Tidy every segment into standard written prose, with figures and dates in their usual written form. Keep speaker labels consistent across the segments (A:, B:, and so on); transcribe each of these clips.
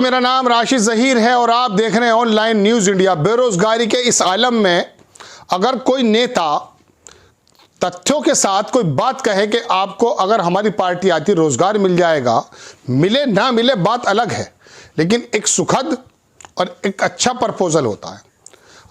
A: मेरा नाम राशिद ज़हीर है और आप देख रहे हैं ऑनलाइन न्यूज़ इंडिया। बेरोजगारी के इस आलम में अगर कोई नेता तथ्यों के साथ कोई बात कहे कि आपको अगर हमारी पार्टी आती रोजगार मिल जाएगा, मिले ना मिले बात अलग है, लेकिन एक सुखद और एक अच्छा प्रपोजल होता है।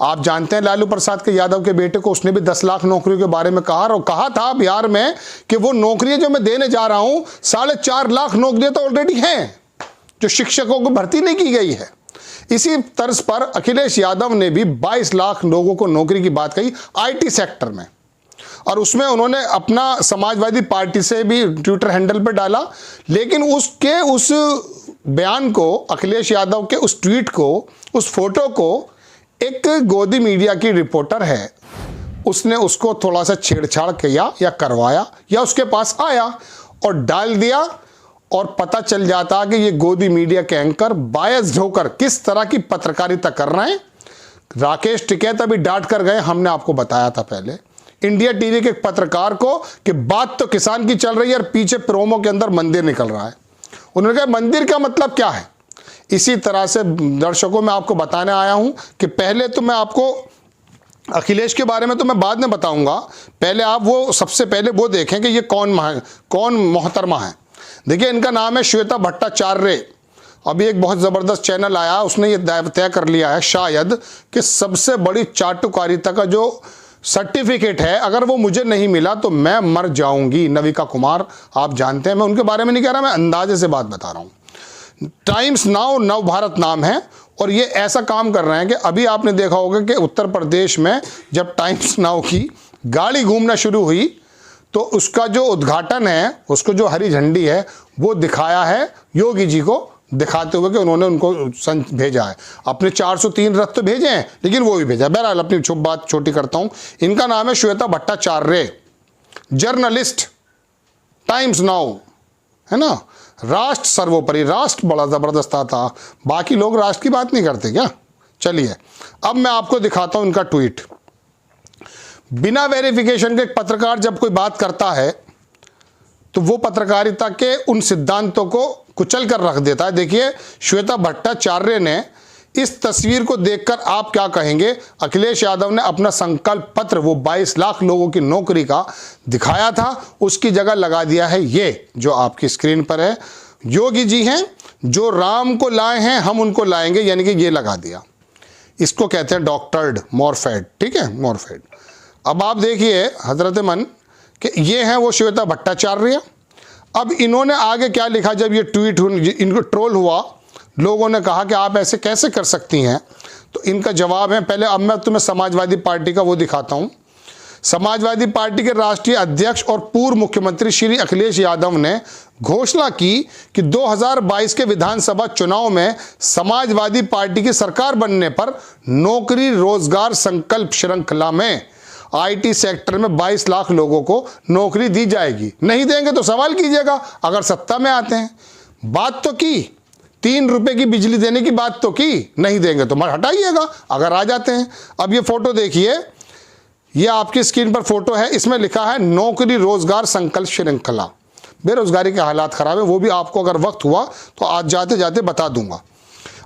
A: आप जानते हैं लालू प्रसाद के यादव के बेटे को उसने भी 10 लाख नौकरियों के बारे में कहा था बिहार में कि वो नौकरियां जो मैं देने जा रहा हूं 4.5 लाख नौकरियां तो ऑलरेडी हैं जो शिक्षकों को भर्ती नहीं की गई है। इसी तर्ज पर अखिलेश यादव ने भी 22 लाख लोगों को नौकरी की बात कही आईटी सेक्टर में, और उसमें उन्होंने अपना समाजवादी पार्टी से भी ट्विटर हैंडल पर डाला। लेकिन उसके उस बयान को, अखिलेश यादव के उस ट्वीट को, उस फोटो को एक गोदी मीडिया की रिपोर्टर है, उसने उसको थोड़ा सा छेड़छाड़ किया या करवाया या उसके पास आया और डाल दिया, और पता चल जाता कि ये गोदी मीडिया के एंकर बायस्ड होकर किस तरह की पत्रकारिता कर रहे हैं। राकेश टिकैत अभी डांट कर गए, हमने आपको बताया था पहले इंडिया टीवी के एक पत्रकार को कि बात तो किसान की चल रही है और पीछे प्रोमो के अंदर मंदिर निकल रहा है। उन्होंने कहा मंदिर का मतलब क्या है। इसी तरह से दर्शकों में आपको बताने आया हूं कि पहले तो मैं आपको अखिलेश के बारे में तो मैं बाद में बताऊंगा, पहले आप वो सबसे पहले वो देखें कि ये कौन मोहतरमा है। देखिए, इनका नाम है श्वेता भट्टाचार्य। अभी एक बहुत ज़बरदस्त चैनल आया, उसने ये तय कर लिया है शायद कि सबसे बड़ी चाटुकारिता का जो सर्टिफिकेट है अगर वो मुझे नहीं मिला तो मैं मर जाऊंगी। नविका कुमार, आप जानते हैं, मैं उनके बारे में नहीं कह रहा, मैं अंदाजे से बात बता रहा हूँ। टाइम्स नाउ नव भारत नाम है, और ये ऐसा काम कर रहे हैं कि अभी आपने देखा होगा कि उत्तर प्रदेश में जब टाइम्स नाउ की गाड़ी घूमना शुरू हुई तो उसका जो उद्घाटन है, उसको जो हरी झंडी है वो दिखाया है योगी जी को, दिखाते हुए कि उन्होंने उनको भेजा है। अपने 403 रथ तो भेजे हैं, लेकिन वो भी भेजा। बहरहाल अपनी बात छोटी करता हूं। इनका नाम है Shweta Bhattacharya, journalist, times now, है ना। राष्ट्र सर्वोपरि, राष्ट्र बड़ा जबरदस्त आता, बाकी लोग राष्ट्र की बात नहीं करते क्या। चलिए अब मैं आपको दिखाता हूं इनका ट्वीट। बिना वेरिफिकेशन के एक पत्रकार जब कोई बात करता है तो वो पत्रकारिता के उन सिद्धांतों को कुचल कर रख देता है। देखिए, श्वेता भट्टाचार्य ने इस तस्वीर को देखकर आप क्या कहेंगे। अखिलेश यादव ने अपना संकल्प पत्र वो 22 लाख लोगों की नौकरी का दिखाया था, उसकी जगह लगा दिया है ये जो आपकी स्क्रीन पर है। योगी जी हैं जो राम को लाए हैं हम उनको लाएंगे, यानी कि ये लगा दिया। इसको कहते हैं डॉक्टर्ड मॉर्फेड, ठीक है, मॉर्फेड। अब आप देखिए हजरत मन कि ये हैं वो श्वेता भट्टाचार्य। अब इन्होंने आगे क्या लिखा, जब ये ट्वीट इनको ट्रोल हुआ, लोगों ने कहा कि आप ऐसे कैसे कर सकती हैं, तो इनका जवाब है, पहले अब मैं तुम्हें समाजवादी पार्टी का वो दिखाता हूं। समाजवादी पार्टी के राष्ट्रीय अध्यक्ष और पूर्व मुख्यमंत्री श्री अखिलेश यादव ने घोषणा की कि 2022 के विधानसभा चुनाव में समाजवादी पार्टी की सरकार बनने पर नौकरी रोजगार संकल्प श्रृंखला में आईटी सेक्टर में 22 लाख लोगों को नौकरी दी जाएगी। नहीं देंगे तो सवाल कीजिएगा, अगर सत्ता में आते हैं। बात तो की, 3 रुपए की बिजली देने की बात तो की, नहीं देंगे तो मत हटाइएगा, अगर आ जाते हैं। अब ये फोटो देखिए, ये आपकी स्क्रीन पर फोटो है, इसमें लिखा है नौकरी रोजगार संकल्प श्रृंखला। बेरोजगारी के हालात खराब है, वो भी आपको अगर वक्त हुआ तो आज जाते जाते बता दूंगा।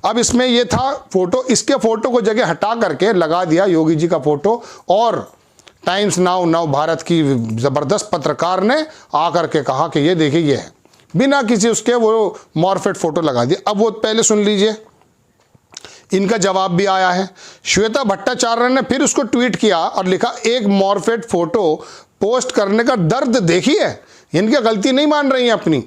A: अब इसमें ये था फोटो, इसके फोटो को जगह हटा करके लगा दिया योगी जी का फोटो, और टाइम्स नाउ नव भारत की जबरदस्त पत्रकार ने आकर के कहा कि ये देखिए ये है, बिना किसी उसके वो मॉर्फेट फोटो लगा दी। अब वो पहले सुन लीजिए, इनका जवाब भी आया है। श्वेता भट्टाचार्य ने फिर उसको ट्वीट किया और लिखा, एक मॉर्फेट फोटो पोस्ट करने का दर्द देखिए। इनकी गलती नहीं मान रही हैं अपनी,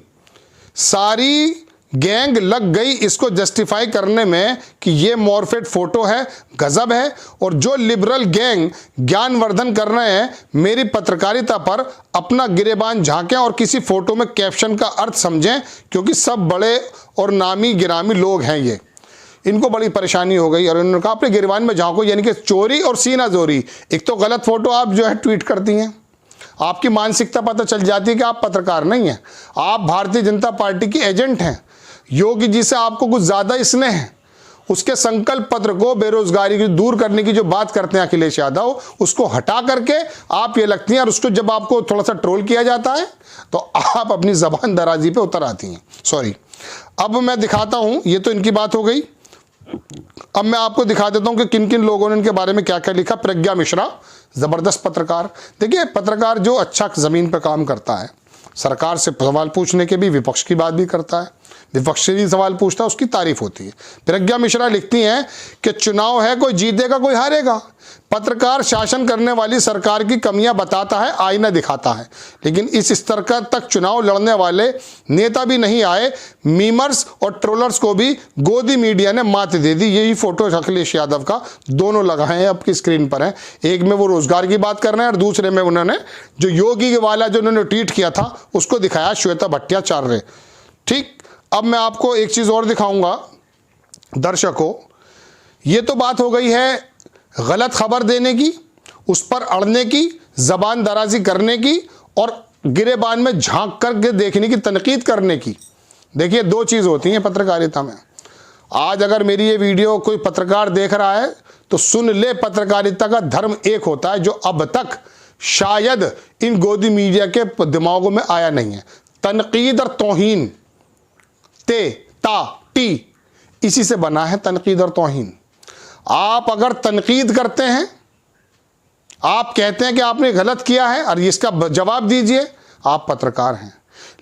A: सारी गैंग लग गई इसको जस्टिफाई करने में कि ये मॉर्फेट फोटो है, गजब है। और जो लिबरल गैंग ज्ञानवर्धन कर रहे हैं मेरी पत्रकारिता पर, अपना गिरेबान झांकें और किसी फोटो में कैप्शन का अर्थ समझें, क्योंकि सब बड़े और नामी गिरामी लोग हैं ये। इनको बड़ी परेशानी हो गई और उन्होंने कहा अपने गिरेबान में झांको, यानी कि चोरी और सीना जोरी। एक तो गलत फोटो आप जो है ट्वीट करती हैं, आपकी मानसिकता पता चल जाती है कि आप पत्रकार नहीं हैं, आप भारतीय जनता पार्टी की एजेंट हैं। योगी जी से आपको कुछ ज़्यादा स्नेह है। उसके संकल्प पत्र को, बेरोजगारी को दूर करने की जो बात करते हैं अखिलेश यादव, उसको हटा करके आप ये लगती हैं, और उसको जब आपको थोड़ा सा ट्रोल किया जाता है तो आप अपनी जबान दराजी पे उतर आती हैं। सॉरी। अब मैं दिखाता हूं, ये तो इनकी बात हो गई। अब मैं आपको दिखा देता हूं कि किन किन लोगों ने इनके बारे में क्या क्या लिखा। प्रज्ञा मिश्रा, जबरदस्त पत्रकार। देखिए, पत्रकार जो अच्छा जमीन पर काम करता है, सरकार से सवाल पूछने के भी, विपक्ष की बात भी करता है, विपक्ष से भी सवाल पूछता है, उसकी तारीफ होती है। प्रज्ञा मिश्रा लिखती हैं कि चुनाव है, कोई जीतेगा कोई हारेगा। पत्रकार शासन करने वाली सरकार की कमियां बताता है, आईना दिखाता है, लेकिन इस स्तर का तक चुनाव लड़ने वाले नेता भी नहीं आए। मीमर्स और ट्रोलर्स को भी गोदी मीडिया ने मात दे दी। यही फोटो अखिलेश यादव का, दोनों लगाए हैं, आपकी स्क्रीन पर है। एक में वो रोजगार की बात कर रहे हैं और दूसरे में उन्होंने जो योगी वाला जो उन्होंने ट्वीट किया था उसको दिखाया, श्वेता भट्टाचार्य। ठीक, अब मैं आपको एक चीज और दिखाऊंगा दर्शकों। ये तो बात हो गई है गलत खबर देने की, उस पर अड़ने की, जबान दराजी करने की और गिरेबान में झांक करके देखने की, तनकीद करने की। देखिए, दो चीज होती हैं पत्रकारिता में। आज अगर मेरी ये वीडियो कोई पत्रकार देख रहा है तो सुन ले, पत्रकारिता का धर्म एक होता है जो अब तक शायद इन गोदी मीडिया के दिमागों में आया नहीं है। तनकीद और तौहीन, ते ता टी, इसी से बना है तनकीद और तौहीन। आप अगर तनकीद करते हैं, आप कहते हैं कि आपने गलत किया है और इसका जवाब दीजिए, आप पत्रकार हैं।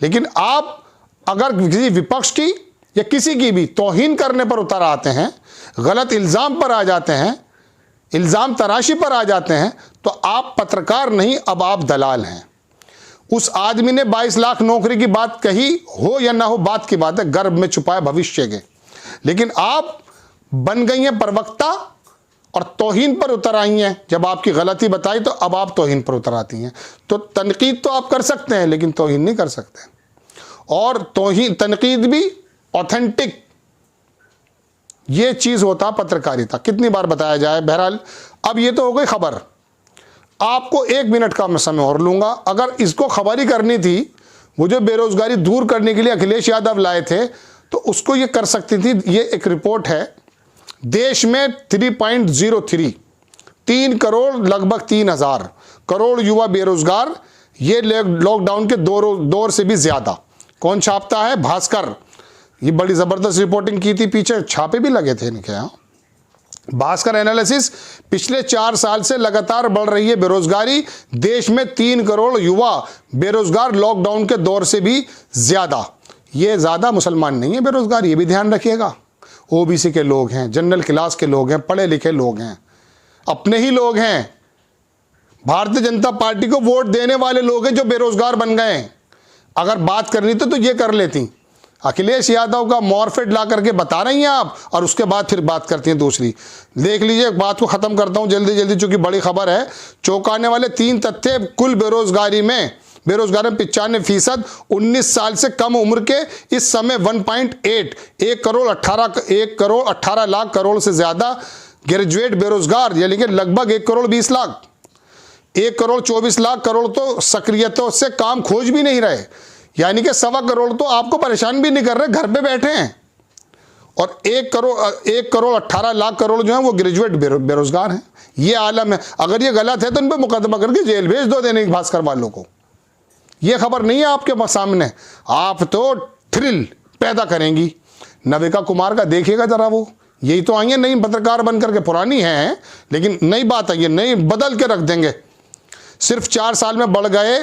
A: लेकिन आप अगर किसी विपक्ष की या किसी की भी तौहीन करने पर उतर आते हैं, गलत इल्ज़ाम पर आ जाते हैं, इल्ज़ाम तराशी पर आ जाते हैं, तो आप पत्रकार नहीं, अब आप दलाल हैं। उस आदमी ने 22 लाख नौकरी की बात कही हो या ना हो, बात की बात है, गर्भ में छुपाए भविष्य के। लेकिन आप बन गई हैं प्रवक्ता और तौहीन पर उतर आई हैं। जब आपकी गलती बताई तो अब आप तौहीन पर उतर आती हैं। तो तनकीद तो आप कर सकते हैं लेकिन तौहीन नहीं कर सकते। और तौहीन, तनकीद भी ऑथेंटिक, ये चीज होता पत्रकारिता। कितनी बार बताया जाए। बहरहाल, अब ये तो हो गई खबर। आपको 1 मिनट का मैं समय और लूंगा। अगर इसको खबर ही करनी थी, वो जो बेरोजगारी दूर करने के लिए अखिलेश यादव लाए थे, तो उसको ये कर सकती थी। ये एक रिपोर्ट है, देश में 3.03, 3 करोड़ लगभग 3,000 करोड़ युवा बेरोजगार, ये लॉकडाउन के दौर से भी ज्यादा। कौन छापता है? भास्कर। ये बड़ी जबरदस्त रिपोर्टिंग की थी, पीछे छापे भी लगे थे इनके यहाँ। भास्कर एनालिसिस, पिछले 4 साल से लगातार बढ़ रही है बेरोजगारी, देश में 3 करोड़ युवा बेरोजगार, लॉकडाउन के दौर से भी ज्यादा। ये ज्यादा मुसलमान नहीं है बेरोजगार, ये भी ध्यान रखिएगा। ओबीसी के लोग हैं, जनरल क्लास के लोग हैं, पढ़े लिखे लोग हैं, अपने ही लोग हैं, भारतीय जनता पार्टी को वोट देने वाले लोग हैं जो बेरोजगार बन गए हैं। अगर बात करनी तो ये कर लेती। अखिलेश यादव का मॉर्फेट ला करके बता रही हैं आप, और उसके बाद फिर बात करती हैं दूसरी। देख लीजिए, बात को खत्म करता हूं जल्दी जल्दी, चूंकि बड़ी खबर है। चौंकाने वाले 3 तथ्य कुल बेरोजगारी में 95%, 19 साल से कम उम्र के इस समय 1.8, 1 करोड़ 18 लाख करोड़ से ज्यादा ग्रेजुएट बेरोजगार, यानी कि लगभग 1 करोड़ 20 लाख, 1 करोड़ 24 लाख करोड़ तो सक्रियता से काम खोज भी नहीं रहे, यानी कि 1.25 करोड़ तो आपको परेशान भी नहीं कर रहे, घर पे बैठे हैं। और 1 करोड़ 18 लाख करोड़ जो है वो ग्रेजुएट बेरोजगार हैं। ये आलम है। अगर ये गलत है तो इन पर मुकदमा करके जेल भेज दो दैनिक भास्कर वालों को। ये खबर नहीं है आपके सामने, आप तो थ्रिल पैदा करेंगी। नविका कुमार का देखिएगा जरा, वो यही तो आई है नई पत्रकार बनकर के, पुरानी है लेकिन नई बात है, ये नई बदल के रख देंगे। सिर्फ 4 साल में बढ़ गए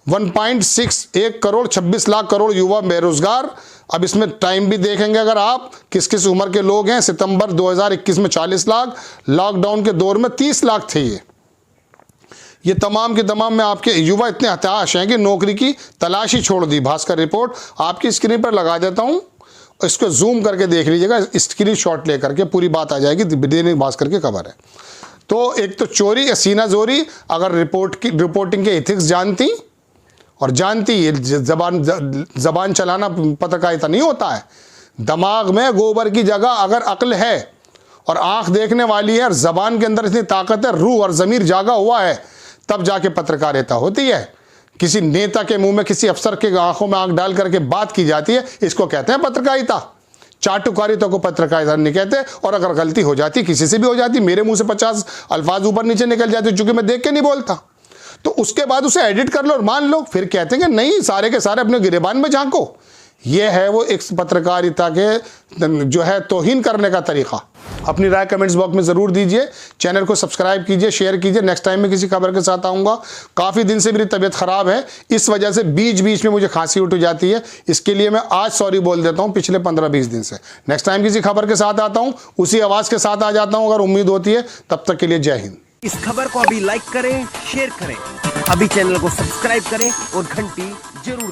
A: 1.6, 1 करोड़ 26 लाख करोड़ युवा बेरोजगार। अब इसमें टाइम भी देखेंगे अगर आप, किस किस उम्र के लोग हैं। सितंबर 2021 में 40 लाख, लॉकडाउन के दौर में 30 लाख थे। ये तमाम के तमाम में आपके युवा इतने हताश हैं कि नौकरी की तलाश ही छोड़ दी। भास्कर रिपोर्ट आपकी स्क्रीन पर लगा देता हूं, इसको जूम करके देख लीजिएगा, स्क्रीन शॉट लेकर के पूरी बात आ जाएगी। दैनिक भास्कर की खबर है। तो एक तो चोरी या सीना जोरी, अगर रिपोर्टिंग के एथिक्स जानती और जानती, जबान चलाना पत्रकारिता नहीं होता है। दिमाग में गोबर की जगह अगर अक्ल है और आंख देखने वाली है और जबान के अंदर इतनी ताकत है, रूह और जमीर जागा हुआ है, तब जाके पत्रकारिता होती है। किसी नेता के मुंह में, किसी अफसर के आंखों में आंख डाल करके बात की जाती है, इसको कहते हैं पत्रकारिता। चाटुकारिता को पत्रकारिता नहीं कहते। और अगर गलती हो जाती, किसी से भी हो जाती, मेरे मुंह से 50 अल्फाज ऊपर नीचे निकल जाते चूंकि मैं देख के नहीं बोलता, तो उसके बाद उसे एडिट कर लो और मान लो, फिर कहते हैं कि नहीं, सारे के सारे अपने गिरेबान में झांको। ये है वो एक पत्रकारिता के जो है तौहीन करने का तरीका। अपनी राय कमेंट्स बॉक्स में ज़रूर दीजिए, चैनल को सब्सक्राइब कीजिए, शेयर कीजिए। नेक्स्ट टाइम मैं किसी खबर के साथ आऊँगा। काफ़ी दिन से मेरी तबीयत ख़राब है, इस वजह से बीच बीच में मुझे खांसी उठ जाती है, इसके लिए मैं आज सॉरी बोल देता हूँ पिछले 15-20 दिन से। नेक्स्ट टाइम किसी खबर के साथ आता हूँ, उसी आवाज़ के साथ आ जाता हूँ अगर उम्मीद होती है। तब तक के लिए जय हिंद।
B: इस खबर को अभी लाइक करें, शेयर करें, अभी चैनल को सब्सक्राइब करें और घंटी जरूर